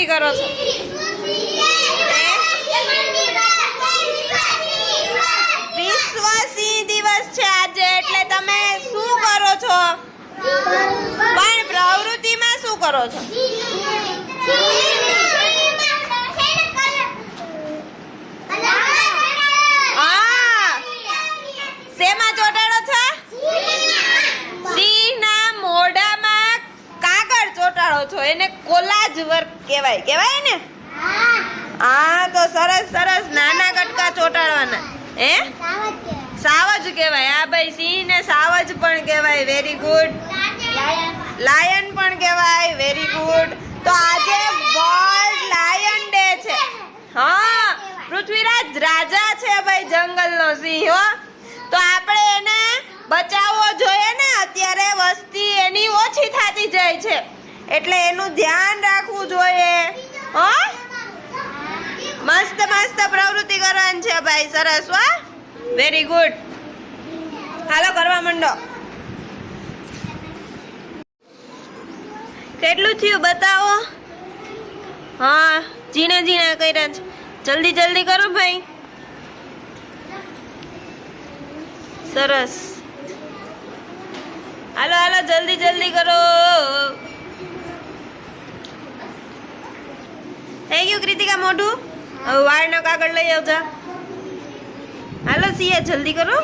પ્રવૃત્તિ કરો છો? વિશ્વ સિંહ દિવસ છે આજે, એટલે તમે શું કરો છો? પણ પ્રવૃત્તિમાં શું કરો છો? શેમાં ચોટાડો છો? સિંહના મોઢામાં કાગળ ચોટાડો છો. એને કોલાજ વર્ક કહેવાય. કહેવાય ને? હા, તો સરસ સરસ. નાના કટકા ચોટાડવાના. હે? સાવજ કહેવાય. હા ભાઈ, સિંહને સાવજ પણ કહેવાય. Very good. લાયન પણ કહેવાય. Very good. તો આજે વર્લ્ડ લાયન ડે છે. હા, પૃથ્વીરાજ રાજા છે ભાઈ, જંગલનો સિંહ. હો, તો આપણે એને બચાવવો જોઈએ ને. અત્યારે વસ્તી એની ઓછી થતી જાય છે, એટલે એનું ધ્યાન રાખવું જોઈએ. હો, મસ્ત મસ્ત પ્રવૃત્તિ કરવાની છે ભાઈ. સરસ. હો, વેરી ગુડ. હાલો, કરવા માંડો. કેટલું થયું બતાવો. હા, ઝીણા ઝીણા કર્યા છે. જલ્દી જલ્દી કરો ભાઈ. સરસ. હાલો હાલો, જલ્દી જલ્દી કરો. થઈ ગયું કૃતિકા મોઢું? હવે વાળનો કાગળ લઈ આવજા. હાલો સિયા, જલ્દી કરો.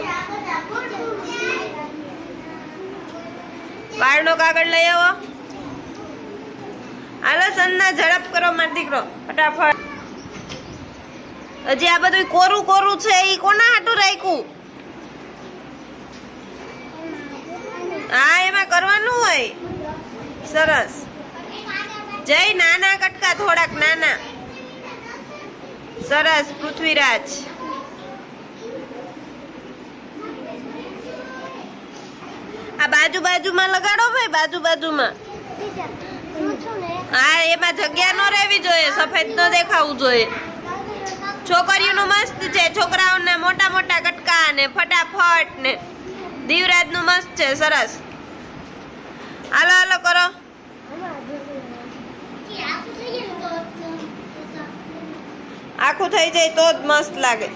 વાળનો કાગળ લઈ આવો. હાલો સન્ના, ઝડપ કરો મારો દીકરો, ફટાફટ. હજી આ બધું કોરું કોરું છે, એ કોના હાટું રાખ્યું? હા, એમાં કરવાનું હોય. સરસ. જય, નાના કટકા, થોડાક નાના. સરસ પૃથ્વીરાજ. આ બાજુ બાજુમાં લગાડો ભાઈ, બાજુ બાજુમાં. હા, એમાં જગ્યા ન રહેવી જોઈએ, સફેદ ન દેખાવું જોઈએ. છોકરીઓનું મસ્ત છે, છોકરાઓને મોટા મોટા કટકા ને ફટાફટ ને. દીવરાજનું મસ્ત છે. સરસ. હાલો હાલો કરો. આખું થઈ જાય તો જ મસ્ત લાગે.